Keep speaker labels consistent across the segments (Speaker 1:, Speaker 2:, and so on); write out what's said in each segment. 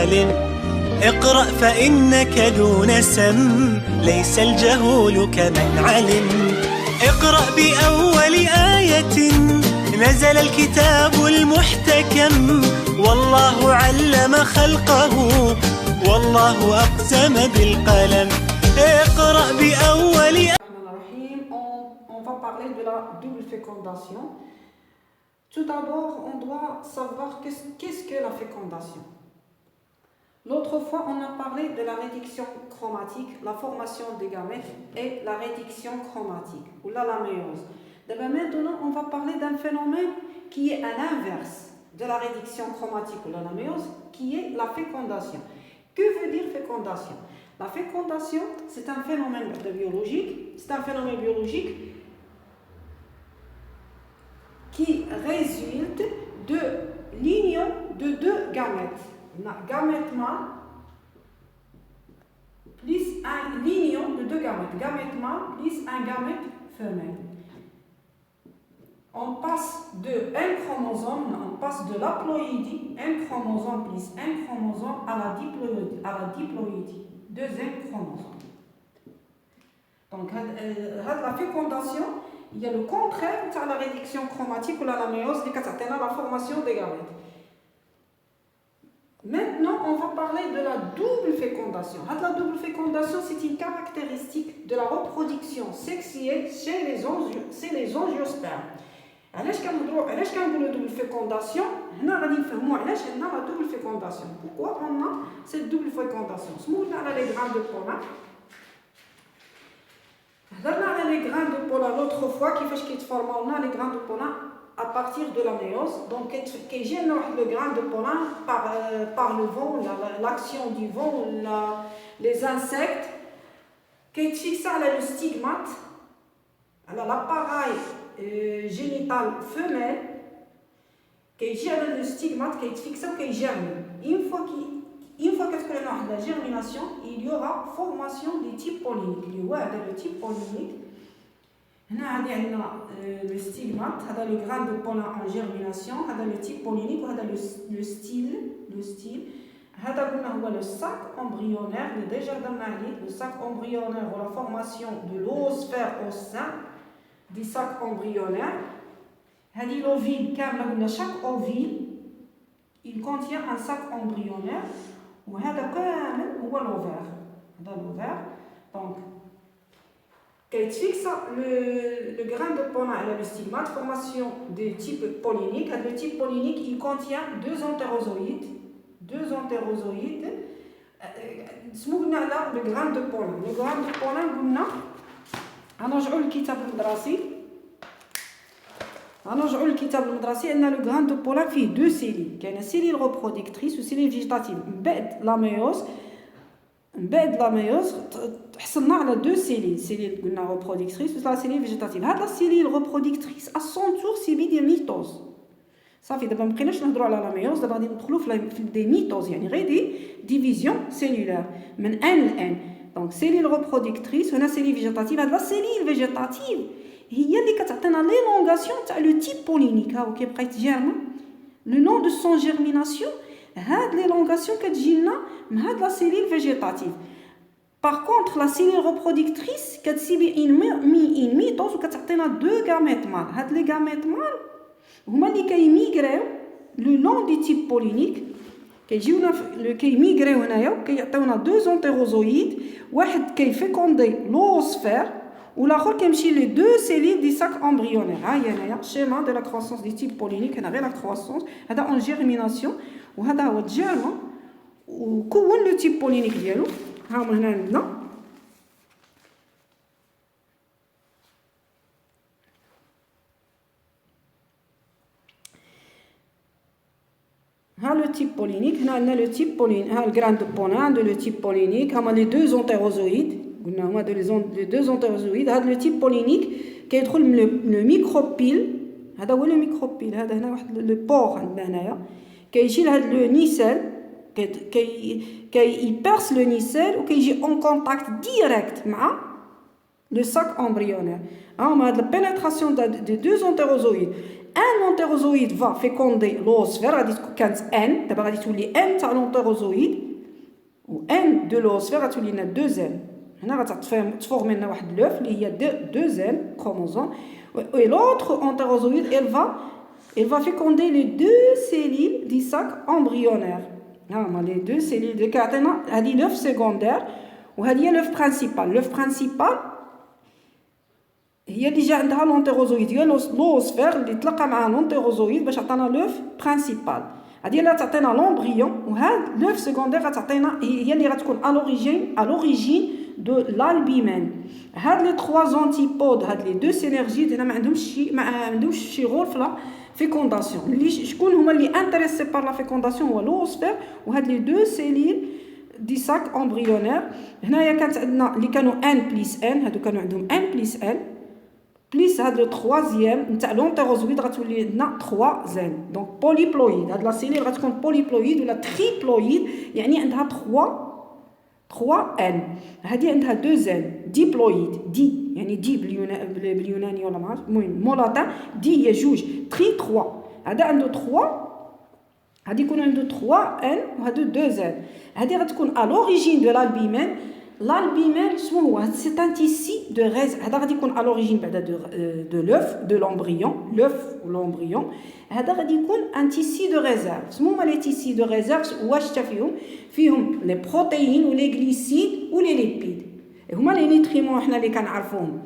Speaker 1: عالم. اقرأ فإنك دون سم، ليس الجهول كمن علم. اقرأ بأول آية نزل الكتاب المحتكم، والله علم خلقه والله أقسم بالقلم. اقرأ بأول
Speaker 2: On va parler de la double fécondation. Tout d'abord, on doit savoir qu'est-ce que la fécondation. L'autre fois, on a parlé de la réduction chromatique, la formation des gamètes et la réduction chromatique, ou la méiose. Maintenant, on va parler d'un phénomène qui est à l'inverse de la réduction chromatique ou la méiose, qui est la fécondation. Que veut dire fécondation? La fécondation, c'est un phénomène biologique, qui résulte de l'union de deux gamètes. Gamète mâle plus l'union de deux gamètes. Gamète mâle plus un gamète femelle. On passe de un chromosome, on passe de l'haploïdie, un chromosome plus un chromosome à la diploïdie, deuxième chromosome. Donc, la fécondation, il y a le contraire de la réduction chromatique ou la méiose, qui est la formation des gamètes. Maintenant, on va parler de la double fécondation. La double fécondation, c'est une caractéristique de la reproduction sexuelle chez les angiospermes. علاش كنقولوا double fécondation هنا غادي نفهموا علاش عندنا la double fécondation. Pourquoi on a cette double fécondation? سمونا على les grains de pollen. هضرنا على les grains de pollen l'autre fois كيفاش كيتفورماو لنا les grains de pollen à partir de la méiose. Donc كيجي لنا واحد le grain de pollen par le vent, l'action du vent, les insectes كيتفيكسا على le stigmate, على l'appareil génital femelle, qui gère le stigmate, qui est fixé, qui germe. Une fois que la germination, il y aura formation du type pollinique. Le type pollinique, le stigmate, le grain de pollen en germination, le type pollinique, le style, le sac embryonnaire, le sac embryonnaire ou la formation de l'oosphère au sein du sac embryonnaire. L'ovule, chaque ovule, il contient un sac embryonnaire. Et l'ovaire. Donc, quand il fixe le grain de pollen, le stigmate, formation de type pollinique. Le type pollinique, il contient deux entérozoïdes. Le grain de pollen. Le grain de pollen, غنرجعوا للكتاب المدرسي ان لو غران دو بولان فيه دو سيلين. كاينه سيلين ريبرودكتريس وسيلين فيجيتاتيف. من بعد لا ميوز حصلنا على دو سيلين قلنا ريبرودكتريس ولا سيلين فيجيتاتيف. هاد لا سيلين ريبرودكتريس ا سون تور سيبي دي ميتوز. صافي دابا مابقيناش نهضروا على لا ميوز، دابا غادي ندخلوا في دي ميتوز، يعني غير دي ديفيزيون سيلولار من ان لان. Donc, cellule reproductrice, on a cellule végétative. La cellule végétative, il y a l'élongation le type pollinique. Le long de son germination, l'élongation que j'ai la cellule végétative. Par contre, la cellule reproductrice, une mitose, deux gamètes mâles. Les gamètes mâles, ils migrent le long du type pollinique. كيميغريو هنايا وكيعطيونا دو زونتيروزويد، واحد كيفيكوندي لوسفير والاخر كيمشي لي دو سيلين دي ساك امبريونير. ها هي هنايا شيما دو لا كروسونس دي تيب بولينيك. هنا غير لا كروسونس، هذا اون جيرميناسيون وهذا هو الجيرما وكون لو تيب بولينيك ديالو. ها من هنا عندنا le type pollinique. On a le type pollinique, le grain de pollen de le type pollinique. On a les deux entérozoïdes. On a les deux entérozoïdes. On a le type pollinique qui est le micropyle. هذا هو le micropyle. هذا هنا واحد le pore عندنا هنايا كيجي لهاد le nicelle كي perce le nicelle وكيجي en contact direct مع le sac embryonnaire. On a la pénétration de deux entérozoïdes. ان انتيروزويد فا فيكوندي لوسفير، غادي تكون كانت ان، دابا غادي تولي ان تاع لونتيروزويد و ان دو لوسفير غتولي لنا 2 ان. هنا غتفورمي لنا واحد لوف اللي هي 2 ان كروموزوم. و لوتر انتيروزويد elle va féconder les 2 cellules du sac embryonnaire. هما les 2 cellules اللي كيعطينا هذه لوف سيكوندير وهذه هي لوف برينسيبال. لوف برينسيبال هي اللي جا عندها لونتيروزويد، هي لوسفير اللي تلقى مع لونتيروزويد باش عطانا لوف برينسيبال. هذه اللي تعطينا لومبريون، وهاد لوف سيكوندير غتعطينا هي اللي غتكون à l'origine de l'albumen. هاد لي 3 انتيبود، هاد لي 2 سينرجي هنا ما عندهمش شي رول في لا fécondation. اللي شكون هما اللي انتريسي بار لا fécondation هو لوسفير وهاد لي 2 سيليل دي ساك امبريونير. هنايا كانت عندنا اللي كانوا ان بليس ان، هادو كانوا عندهم ان بليس ان بليس هاد لو 3 نتاع لونتيروزويد غتولي عندنا 3 زين. دونك بوليبلويد، هاد لا سيليل غتكون بوليبلويد ولا تريبلويد، يعني عندها 3 ان. هذه عندها 2 زين ديبلويد، دي يعني دي باليوناني ولا ما عرفت، المهم مولاتان دي هي جوج، تري 3. هذا عنده 3، هذه يكون عنده 3 ان وهادو 2 زين. هذه غتكون à l'origine de l'albumen. L'albumen شنو هو؟ سي ان تيسي دو ريز. هذا غادي يكون à l'origine بعدا دو لوف دو لومبريون، لوف ولومبريون. هذا غادي يكون ان تيسي دو ريزيرف. شنو هما لي تيسي دو ريزيرف؟ واش تا فيهم لي بروتيين ولي غليسيد ولي ليبيد، هما لي نيتريمون حنا اللي كنعرفوهم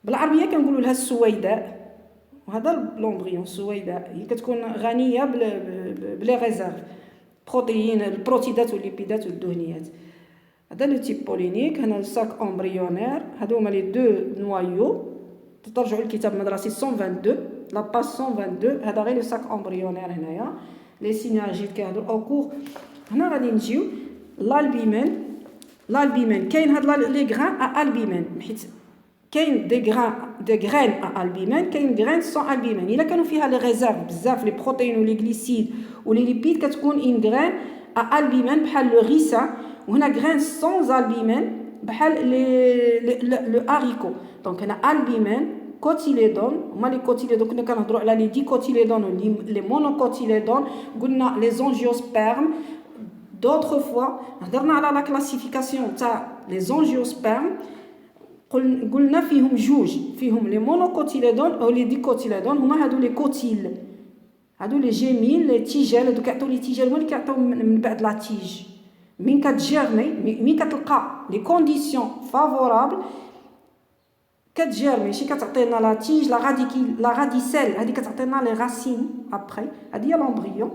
Speaker 2: بالعربيه كنقولوا لها السويداء. وهذا لومبريون السويداء هي كتكون غنيه بلي ريزيرف، بروتيين البروتيدات والليبيدات والدهنيات. هذا لو تيب بولينيك. هنا الساك امبريونير، هادو هما لي 2 نوايو. ترجعوا للكتاب المدرسي 122 لا باج 122. هذا غير لو ساك امبريونير. هنايا لي سينرجي كيهضروا او كور. هنا غادي نجيو l'albumen. l'albumen كاين هاد لي غران ا البيمين، حيت كاين دي غران ا البيمين، كاين غران سون البيمين. الا كانوا فيها لي ريزيرف بزاف لي بروتيين ولي غليسيد ولي ليبيد كتكون ان غران ا البيمين بحال لو ريسان. وهنا غران سون البيمين بحال لو هاريكو. دونك هنا البيمين كوتيليدون، هما لي كوتيليدون كنا كنهضروا على لي دي كوتيليدون ولي مونوكوتيليدون، قلنا لي زونجيوسبيرم. D'autres fois, هضرنا على لا كلاسيفيكاسيون تاع لي زونجيوسبيرم، قلنا فيهم جوج، فيهم لي مونوكوتيليدون او لي ديكوتيليدون. هما هادو لي كوتيل، هادو لي جيميل لي تيجيل. هادو كيعطيو لي تيجيل، هما اللي كيعطيو من بعد لا تيج. من كتجيرمي، مين كتلقى لي كونديسيون فافورابل كتجيرمي، ماشي كتعطينا لا تيج لا راديسيل، هذه كتعطينا لي راسين ابري. هذه هي لومبريون.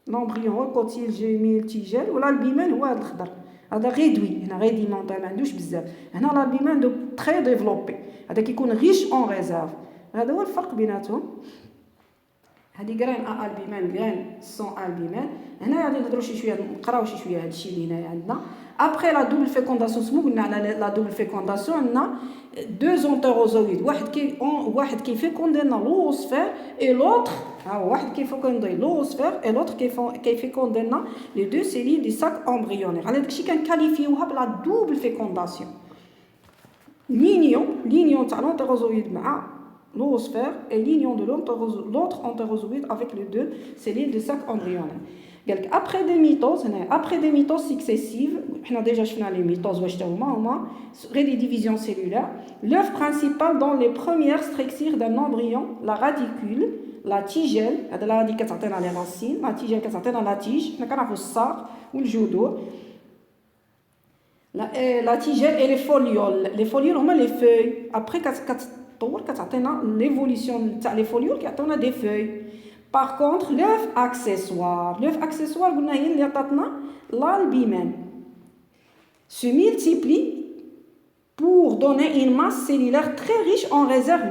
Speaker 2: لومبريون هو كوتيل جيميل تيجيل، ولا البيمان هو هذا الخضر. هذا غيدوي، هنا غيديمونطي ما عندوش بزاف. هنا البيمان دو تري ديفلوبي، هذا كيكون ريش اون ريزيرف. هذا هو الفرق بيناتهم. هذه غران ا البيمان غران سون البيمان. هنا غادي نهضروا شي شويه، نقراو شي شويه هذا الشيء اللي هنايا عندنا. ابري لا دوبل فيكونداسيون، سمو قلنا على لا دوبل فيكونداسيون عندنا 2 انتيروزويد، واحد كيفيكوندي لنا لوسفير اي لوتر، واحد كيفيكوندي لوسفير اي لوتر كيفيكوندي لنا لي 2 سيليل دي ساك امبريونير. على داكشي كنكاليفيوها بلا دوبل فيكونداسيون. لينيون تاع لونتيروزويد مع l'oosphère et l'union de l'autre entérozoïde avec les 2 cellules de sac embryonnaire. Après des mitoses successives, on a déjà vu les mitoses, les divisions cellulaires, l'œuf principal dans les premières structures d'un embryon, la radicule, la tigelle, la radicule qui atteint les racines, la tigelle qui atteint la tige, on a vu le sac ou le judo. La tigelle et les folioles. Les folioles, on a les feuilles. Après, كتعطينا ليفوليسيون تاع لي فوليول كيعطيونا دي فوي. باغ كونطخ لوف اكسيسوار قلنا هي اللي عطاتنا l'albumen se multiplie pour donner une masse cellulaire très riche en réserves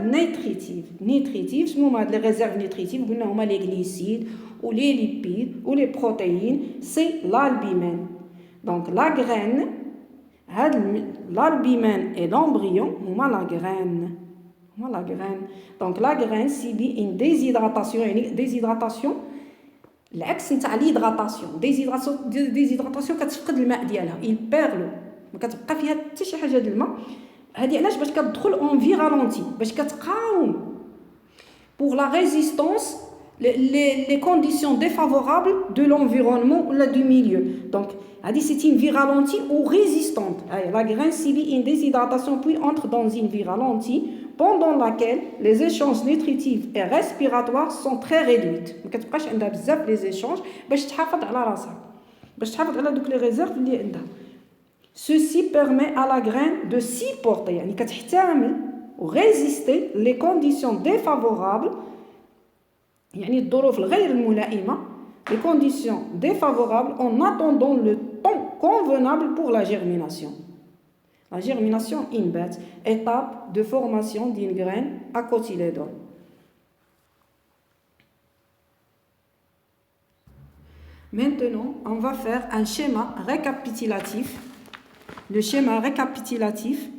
Speaker 2: nutritives. شنو هما هاد لي ريزيرف نيتريتيف؟ قلنا هما لي غليسيد و لي ليبيد و لي بروتيين. سي l'albumen. دونك لا غرين، هاد l'albumen et l'embryon هما لا غرين. La graine. Donc la graine subit une déshydratation. Déshydratation العكس نتاع l'hydratation. Déshydratation كتفقد الماء ديالها، il perd l'eau، ما كتبقى فيها حتى شي حاجه د الماء. هذه علاش؟ باش كتدخل اون في رالونتي، باش كتقاوم pour la résistance, les conditions défavorables de l'environnement ou du milieu. Donc, c'est une vie ralentie ou résistante. La graine subit une déshydratation puis entre dans une vie ralentie pendant laquelle les échanges nutritifs et respiratoires sont très réduits. ما كتبقاش عندها بزاف les échanges باش تحافظ على راسها باش تحافظ على دوك les réserves اللي عندها. Ceci permet à la graine de supporter يعني كتحتمل ou résister les conditions défavorables يعني الظروف الغير الملائمة les conditions défavorables en attendant le temps convenable pour la germination. La germination INBET, étape de formation d'une graine à cotylédone. Maintenant, on va faire un schéma récapitulatif. Le schéma récapitulatif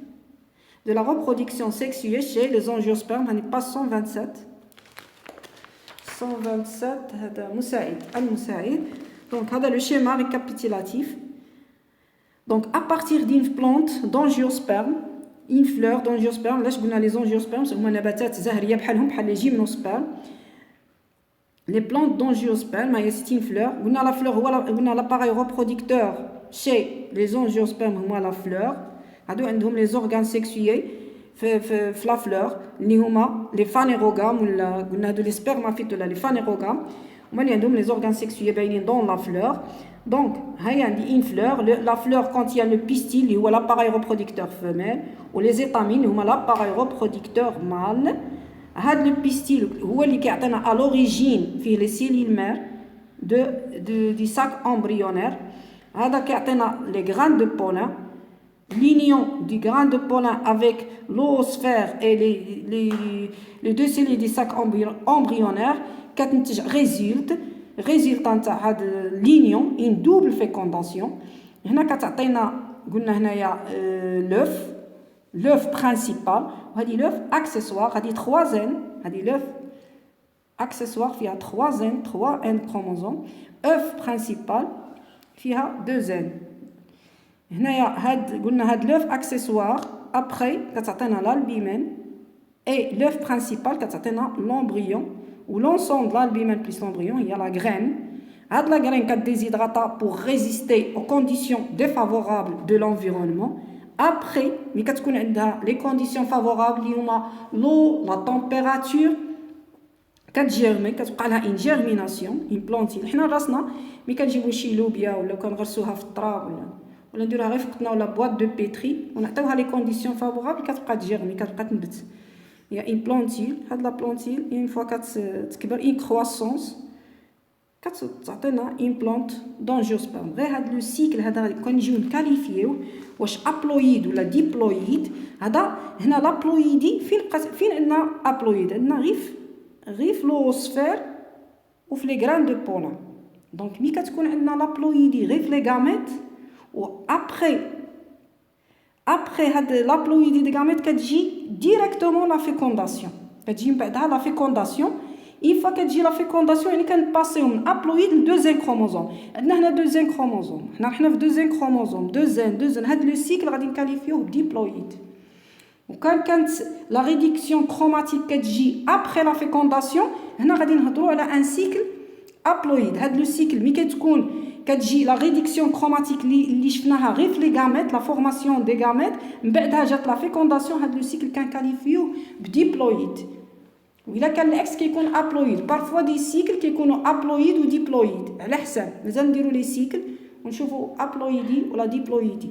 Speaker 2: de la reproduction sexuée chez les angiospermes, on est pas 127. 127, المساعد. Donc, c'est le schéma récapitulatif. Donc, à partir d'une plante d'angiosperme, une fleur d'angiosperme, là, je vous les angiospermes, c'est une nabatat zahriya bحالهم les gymnospermes. Les plantes d'angiosperme, c'est une fleur. On a la fleur, on a l'appareil reproducteur chez les angiospermes, on a la fleur. عندهم les organes sexués في la fleur اللي هما les phanérogames ولا قلنا هادو les spermaphites ولا les phanérogames هما اللي عندهم les organes sexués باينين dans la fleur. Donc هاي عندي une fleur, la fleur contient le pistil اللي هو l'appareil reproducteur femelle و les étamines اللي هما l'appareil reproducteur mâle. هاد le pistil هو اللي كيعطينا à l'origine فيه les cellules mères du sac embryonnaire. هذا كيعطينا les graines de pollen. L'union du grain de pollen avec l'oosphère et les deux cellules du sac embryonnaire résultant de l'union une double fécondation. هنا كتعطينا قلنا هنايا l'œuf principal وهذه l'œuf accessoire هذه 3 n هذه l'œuf accessoire فيها 3 n chromosomes. œuf principal فيها 2 n. هنايا قلنا هاد l'œuf accessoire après كتعطينا l'albumène et l'œuf principal كتعطينا l'embryon ou l'ensemble de l'albumène plus l'embryon il y a la graine. هاد la graine كتديزيدراتا pour résister aux conditions défavorables de l'environnement. Après ملي كتكون عندها les conditions favorables اللي هما l'eau la température كتجيرمي كتبقى لها une germination une plantule. حنا راسنا ملي كنجيبو شي لوبيا ولا كنغرسوها في التراب ولا نديروها غير فوقنا ولا بواط دو بيتري ونعطيوها لي كونديسيون فافورابل كتبقى تجيرمي كتبقى تنبت. يا اون بلانتيل هاد لا بلانتيل اون فوا كتكبر اون كرواسونس كتعطينا اون بلانت دانجيوسبرم. غير هاد لو سيكل هذا كنجيو نكاليفيو واش ابلويد ولا ديبلويد. هذا هنا لابلويدي فين عندنا ابلويد عندنا غير في لوسفير وفي لي غران دو بولان. دونك ملي كتكون عندنا لابلويدي غير في لي غاميت و après هاد l'aploïdie des gamètes كتجي directement la fécondation كتجي من بعدها la fécondation. une fois كتجي la fécondation يعني كنباسيو من aploïde ل deuxième chromosome. عندنا هنا deuxième chromosome حنا في deuxième chromosome 2 n هاد لو سيكل غادي نكاليفيوه بديبلويد. وكان كانت la réduction chromatique كتجي après la fécondation هنا غادي نهضروا على un cycle aploïde. هاد لو سيكل ملي كتكون كتجي لا ريدكسيون كروماتيك اللي شفناها غير في لي غاميت لا فورماسيون دي غاميت من بعدها جات لا فيكونداسيون. هاد لو سيكل كنكاليفيوه بديبلويد. وإلا كان العكس كيكون ابلويد. بارفوا دي سيكل كيكونوا ابلويد وديبلويد على حساب. مازال نديروا لي سيكل ونشوفوا ابلويدي ولا ديبلويدي.